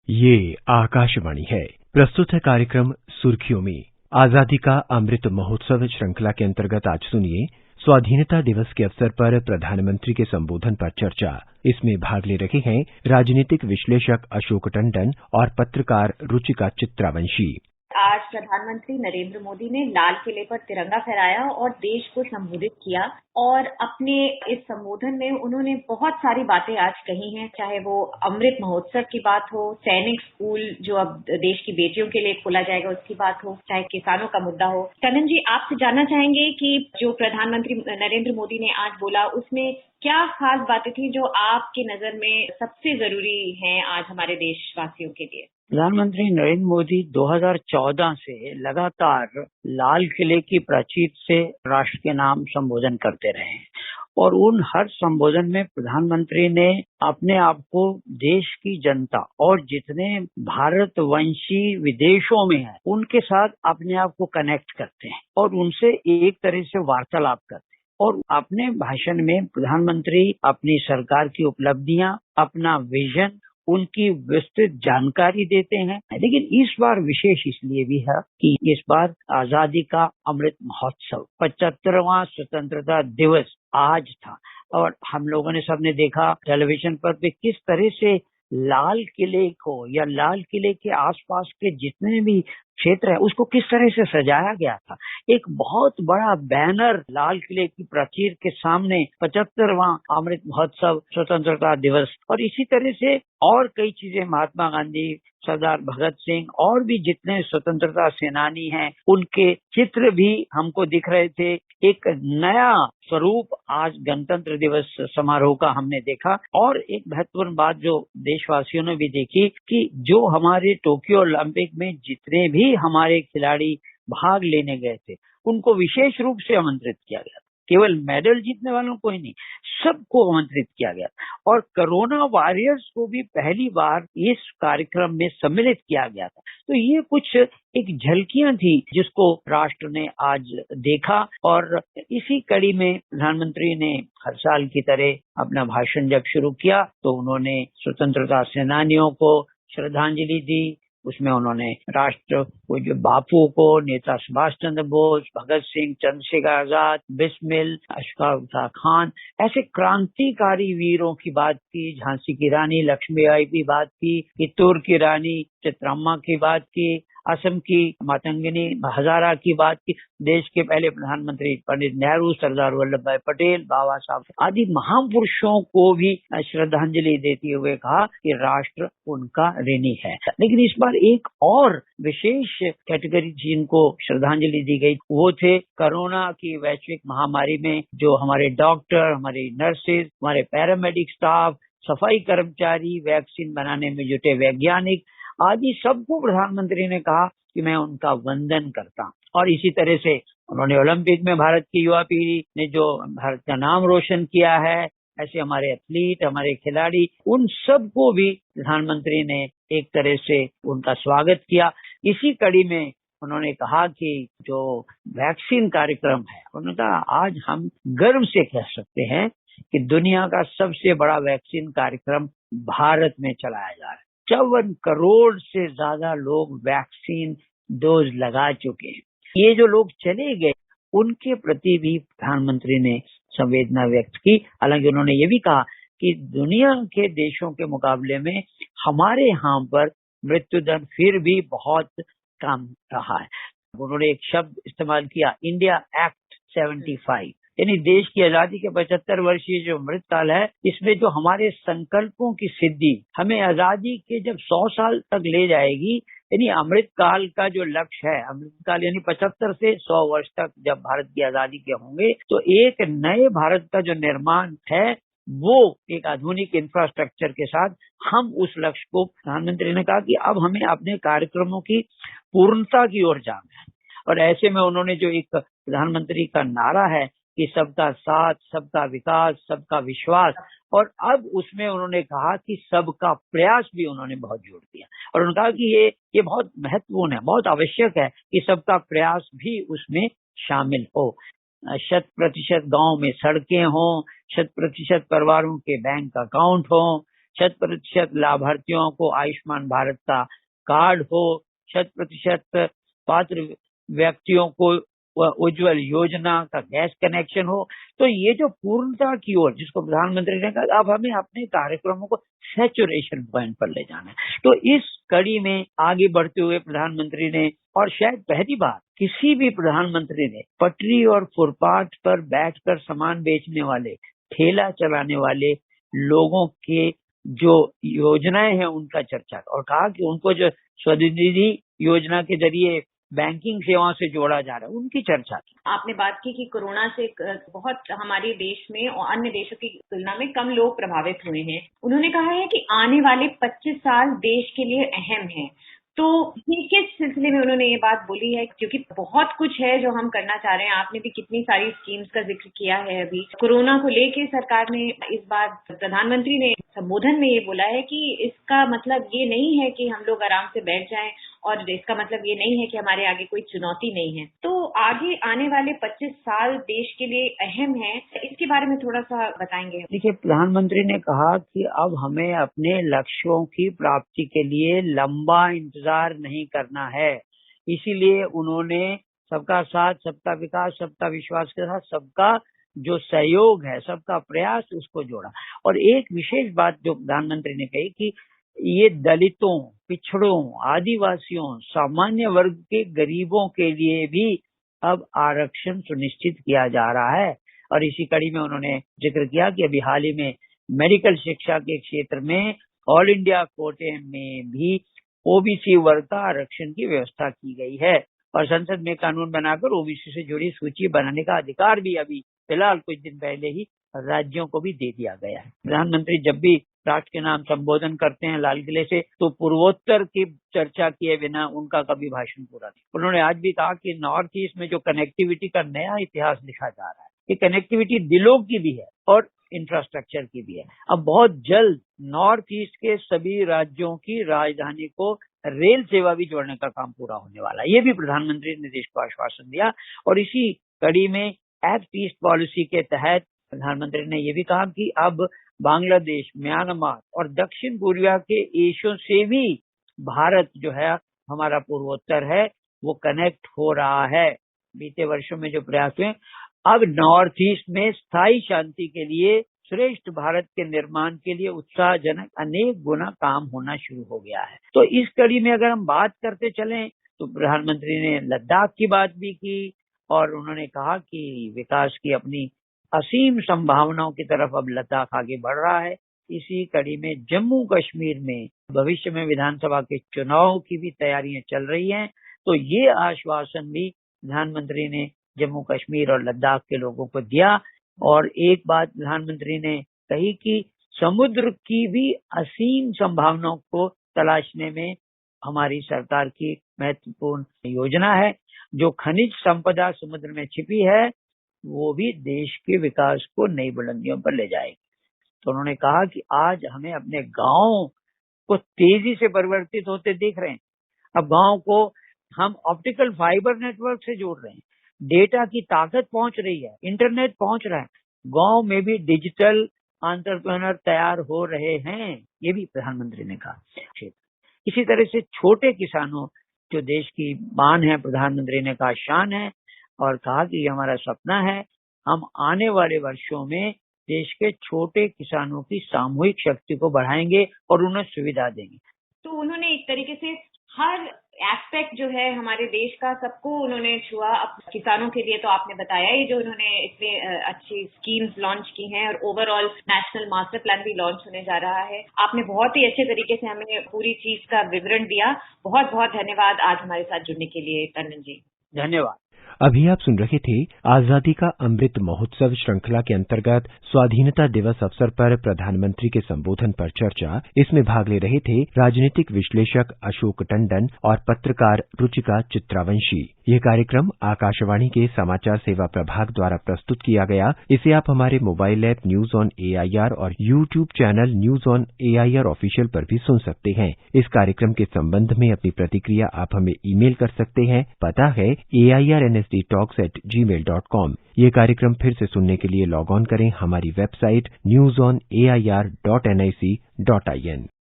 ये आकाशवाणी है। प्रस्तुत है कार्यक्रम सुर्खियों में। आजादी का अमृत महोत्सव श्रृंखला के अंतर्गत आज सुनिए स्वाधीनता दिवस के अवसर पर प्रधानमंत्री के संबोधन पर चर्चा। इसमें भाग ले रहे हैं राजनीतिक विश्लेषक अशोक टंडन और पत्रकार रुचिका चित्रावंशी। आज प्रधानमंत्री नरेंद्र मोदी ने लाल किले पर तिरंगा फहराया और देश को संबोधित किया और अपने इस संबोधन में उन्होंने बहुत सारी बातें आज कही हैं, चाहे वो अमृत महोत्सव की बात हो, सैनिक स्कूल जो अब देश की बेटियों के लिए खोला जाएगा उसकी बात हो, चाहे किसानों का मुद्दा हो। टंडन जी, आपसे जानना चाहेंगे कि जो प्रधानमंत्री नरेंद्र मोदी ने आज बोला उसमें क्या खास बातें थी जो आपकी नजर में सबसे जरूरी हैं आज हमारे देशवासियों के लिए? प्रधानमंत्री नरेंद्र मोदी 2014 से लगातार लाल किले की प्राचीर से राष्ट्र के नाम संबोधन करते रहे हैं और उन हर संबोधन में प्रधानमंत्री ने अपने आप को देश की जनता और जितने भारतवंशी विदेशों में हैं उनके साथ अपने आप को कनेक्ट करते हैं और उनसे एक तरह से वार्तालाप करते हैं। और अपने भाषण में प्रधानमंत्री अपनी सरकार की उपलब्धियां, अपना विजन, उनकी विस्तृत जानकारी देते हैं। लेकिन इस बार विशेष इसलिए भी है कि इस बार आजादी का अमृत महोत्सव 75वां स्वतंत्रता दिवस आज था और हम लोगों ने सबने देखा टेलीविजन पर भी किस तरह से लाल किले को या लाल किले के आसपास के जितने भी क्षेत्र है उसको किस तरह से सजाया गया था। एक बहुत बड़ा बैनर लाल किले की प्राचीर के सामने 75वां अमृत महोत्सव स्वतंत्रता दिवस और इसी तरह से और कई चीजें, महात्मा गांधी, सरदार भगत सिंह और भी जितने स्वतंत्रता सेनानी हैं उनके चित्र भी हमको दिख रहे थे। एक नया स्वरूप आज गणतंत्र दिवस समारोह का हमने देखा और एक महत्वपूर्ण बात जो देशवासियों ने भी देखी कि जो हमारे टोक्यो ओलंपिक में जितने भी हमारे खिलाड़ी भाग लेने गए थे उनको विशेष रूप से आमंत्रित किया गया। केवल मेडल जीतने वालों को ही नहीं, सबको आमंत्रित किया गया और कोरोना वॉरियर्स को भी पहली बार इस कार्यक्रम में सम्मिलित किया गया था। तो ये कुछ एक झलकियां थी जिसको राष्ट्र ने आज देखा और इसी कड़ी में प्रधानमंत्री ने हर साल की तरह अपना भाषण जब शुरू किया तो उन्होंने स्वतंत्रता सेनानियों को श्रद्धांजलि दी। उसमें उन्होंने राष्ट्र को, जो बापू को, नेता सुभाष चंद्र बोस, भगत सिंह, चंद्रशेखर आजाद, बिस्मिल, अशफाक खान ऐसे क्रांतिकारी वीरों की बात की, झांसी की रानी लक्ष्मीबाई की बात की, कित्तूर की रानी चित्रम्मा की बात की, असम की मातंगिनी हजारा की बात की, देश के पहले प्रधानमंत्री पंडित नेहरू, सरदार वल्लभ भाई पटेल, बाबा साहब आदि महापुरुषों को भी श्रद्धांजलि देते हुए कहा कि राष्ट्र उनका ऋणी है। लेकिन इस बार एक और विशेष कैटेगरी जिनको श्रद्धांजलि दी गई वो थे कोरोना की वैश्विक महामारी में जो हमारे डॉक्टर, हमारे नर्सेज, हमारे पैरामेडिक स्टाफ, सफाई कर्मचारी, वैक्सीन बनाने में जुटे वैज्ञानिक आदि सबको प्रधानमंत्री ने कहा कि मैं उनका वंदन करता हूं। और इसी तरह से उन्होंने ओलंपिक में भारत की युवा पीढ़ी ने जो भारत का नाम रोशन किया है, ऐसे हमारे एथलीट, हमारे खिलाड़ी, उन सबको भी प्रधानमंत्री ने एक तरह से उनका स्वागत किया। इसी कड़ी में उन्होंने कहा कि जो वैक्सीन कार्यक्रम है, उन्होंने कहा आज हम गर्व से कह सकते हैं कि दुनिया का सबसे बड़ा वैक्सीन कार्यक्रम भारत में चलाया जा रहा है। 54 करोड़ से ज्यादा लोग वैक्सीन डोज लगा चुके हैं। ये जो लोग चले गए उनके प्रति भी प्रधानमंत्री ने संवेदना व्यक्त की। हालांकि उन्होंने ये भी कहा कि दुनिया के देशों के मुकाबले में हमारे यहाँ पर मृत्यु दर फिर भी बहुत कम रहा है। उन्होंने एक शब्द इस्तेमाल किया, इंडिया एक्ट 75, यानी देश की आजादी के 75 वर्षीय जो अमृतकाल है, इसमें जो हमारे संकल्पों की सिद्धि हमें आजादी के जब 100 साल तक ले जाएगी, यानी अमृतकाल का जो लक्ष्य है, अमृतकाल यानी 75 से 100 वर्ष तक जब भारत की आजादी के होंगे तो एक नए भारत का जो निर्माण है वो एक आधुनिक इंफ्रास्ट्रक्चर के साथ हम उस लक्ष्य को, प्रधानमंत्री ने कहा कि अब हमें अपने कार्यक्रमों की पूर्णता की ओर जाना है। और ऐसे में उन्होंने जो एक प्रधानमंत्री का नारा है कि सबका साथ, सबका विकास, सबका विश्वास, और अब उसमें उन्होंने कहा कि सबका प्रयास भी उन्होंने बहुत जोड़ दिया और उन्होंने कहा कि ये बहुत महत्वपूर्ण है, बहुत आवश्यक है कि सबका प्रयास भी उसमें शामिल हो। 100% गांव में सड़कें हों, 100% परिवारों के बैंक अकाउंट हों, 100% लाभार्थियों को आयुष्मान भारत का कार्ड हो, 100% पात्र व्यक्तियों को उज्ज्वल योजना का गैस कनेक्शन हो। तो ये जो पूर्णता की ओर जिसको प्रधानमंत्री ने कहा, अब हमें अपने कार्यक्रमों को सैचुरेशन पॉइंट पर ले जाना है। तो इस कड़ी में आगे बढ़ते हुए प्रधानमंत्री ने, और शायद पहली बार किसी भी प्रधानमंत्री ने पटरी और फुटपाथ पर बैठकर सामान बेचने वाले, ठेला चलाने वाले लोगों के जो योजनाएं हैं उनका चर्चा, और कहा कि उनको जो स्वनिधि योजना के जरिए बैंकिंग सेवाओं से जोड़ा जा रहा है उनकी चर्चा की। आपने बात की कि कोरोना से बहुत हमारे देश में और अन्य देशों की तुलना में कम लोग प्रभावित हुए हैं। उन्होंने कहा है कि आने वाले 25 साल देश के लिए अहम हैं। तो ये किस सिलसिले में उन्होंने ये बात बोली है? क्योंकि बहुत कुछ है जो हम करना चाह रहे हैं। आपने भी कितनी सारी स्कीम्स का जिक्र किया है। अभी कोरोना को लेके सरकार ने इस बार प्रधानमंत्री ने संबोधन में ये बोला है कि इसका मतलब ये नहीं है कि हम लोग आराम से बैठ जाएं, और इसका मतलब ये नहीं है कि हमारे आगे कोई चुनौती नहीं है। तो आगे आने वाले 25 साल देश के लिए अहम है, इसके बारे में थोड़ा सा बताएंगे? देखिए, प्रधानमंत्री ने कहा कि अब हमें अपने लक्ष्यों की प्राप्ति के लिए लंबा इंतजार नहीं करना है। इसीलिए उन्होंने सबका साथ, सबका विकास, सबका विश्वास के साथ सबका जो सहयोग है, सबका प्रयास, उसको जोड़ा। और एक विशेष बात जो प्रधानमंत्री ने कही कि ये दलितों, पिछड़ों, आदिवासियों, सामान्य वर्ग के गरीबों के लिए भी अब आरक्षण सुनिश्चित किया जा रहा है। और इसी कड़ी में उन्होंने जिक्र किया कि अभी हाल ही में मेडिकल शिक्षा के क्षेत्र में ऑल इंडिया कोटे में भी ओबीसी वर्ग का आरक्षण की व्यवस्था की गई है, और संसद में कानून बनाकर ओबीसी से जुड़ी सूची बनाने का अधिकार भी अभी फिलहाल कुछ दिन पहले ही राज्यों को भी दे दिया गया है। प्रधानमंत्री जब भी राष्ट्र के नाम संबोधन करते हैं लाल किले से, तो पूर्वोत्तर की चर्चा किए बिना उनका कभी भाषण पूरा नहीं। उन्होंने आज भी कहा कि नॉर्थ ईस्ट में जो कनेक्टिविटी का नया इतिहास लिखा जा रहा है, ये कनेक्टिविटी दिलों की भी है और इंफ्रास्ट्रक्चर की भी है। अब बहुत जल्द नॉर्थ ईस्ट के सभी राज्यों की राजधानी को रेल सेवा भी जोड़ने का काम पूरा होने वाला है। ये भी प्रधानमंत्री ने देश को आश्वासन दिया। और इसी कड़ी में एक्ट ईस्ट पॉलिसी के तहत प्रधानमंत्री ने ये भी कहा कि अब बांग्लादेश, म्यांमार और दक्षिण कोरिया के देशों से भी भारत जो है हमारा पूर्वोत्तर है वो कनेक्ट हो रहा है। बीते वर्षों में जो प्रयास हुए, अब नॉर्थ ईस्ट में स्थायी शांति के लिए, श्रेष्ठ भारत के निर्माण के लिए उत्साहजनक अनेक गुना काम होना शुरू हो गया है। तो इस कड़ी में अगर हम बात करते चलें तो प्रधानमंत्री ने लद्दाख की बात भी की, और उन्होंने कहा कि विकास की अपनी असीम संभावनाओं की तरफ अब लद्दाख आगे बढ़ रहा है। इसी कड़ी में जम्मू कश्मीर में भविष्य में विधानसभा के चुनाव की भी तैयारियां चल रही हैं। तो ये आश्वासन भी प्रधानमंत्री ने जम्मू कश्मीर और लद्दाख के लोगों को दिया। और एक बात प्रधानमंत्री ने कही कि समुद्र की भी असीम संभावनाओं को तलाशने में हमारी सरकार की महत्वपूर्ण योजना है। जो खनिज संपदा समुद्र में छिपी है वो भी देश के विकास को नई बुलंदियों पर ले जाएगी। तो उन्होंने कहा कि आज हमें अपने गांव को तेजी से परिवर्तित होते देख रहे हैं। अब गांव को हम ऑप्टिकल फाइबर नेटवर्क से जोड़ रहे हैं, डेटा की ताकत पहुंच रही है, इंटरनेट पहुंच रहा है, गांव में भी डिजिटल एंटरप्रेन्योर तैयार हो रहे हैं, ये भी प्रधानमंत्री ने कहा। इसी तरह से छोटे किसानों जो देश की मान है, प्रधानमंत्री ने कहा शान है, और कहा कि ये हमारा सपना है, हम आने वाले वर्षों में देश के छोटे किसानों की सामूहिक शक्ति को बढ़ाएंगे और उन्हें सुविधा देंगे। तो उन्होंने एक तरीके से हर एस्पेक्ट जो है हमारे देश का सबको उन्होंने छुआ। अब किसानों के लिए तो आपने बताया ही, जो उन्होंने इसमें अच्छी स्कीम्स लॉन्च की हैं, और ओवरऑल नेशनल मास्टर प्लान भी लॉन्च होने जा रहा है। आपने बहुत ही अच्छे तरीके से हमें पूरी चीज का विवरण दिया। बहुत बहुत धन्यवाद आज हमारे साथ जुड़ने के लिए टंडन जी। धन्यवाद। अभी आप सुन रहे थे आजादी का अमृत महोत्सव श्रृंखला के अंतर्गत स्वाधीनता दिवस अवसर पर प्रधानमंत्री के संबोधन पर चर्चा। इसमें भाग ले रहे थे राजनीतिक विश्लेषक अशोक टंडन और पत्रकार रुचिका चित्रावंशी। यह कार्यक्रम आकाशवाणी के समाचार सेवा प्रभाग द्वारा प्रस्तुत किया गया। इसे आप हमारे mobile app news on AIR और YouTube channel news on AIR official पर भी सुन सकते हैं। इस कार्यक्रम के संबंध में अपनी प्रतिक्रिया आप हमें ईमेल कर सकते हैं। पता है airnsdtalks@gmail.com। ये कार्यक्रम फिर से सुनने के लिए लॉग ऑन करें हमारी वेबसाइट newsonair.nic.in।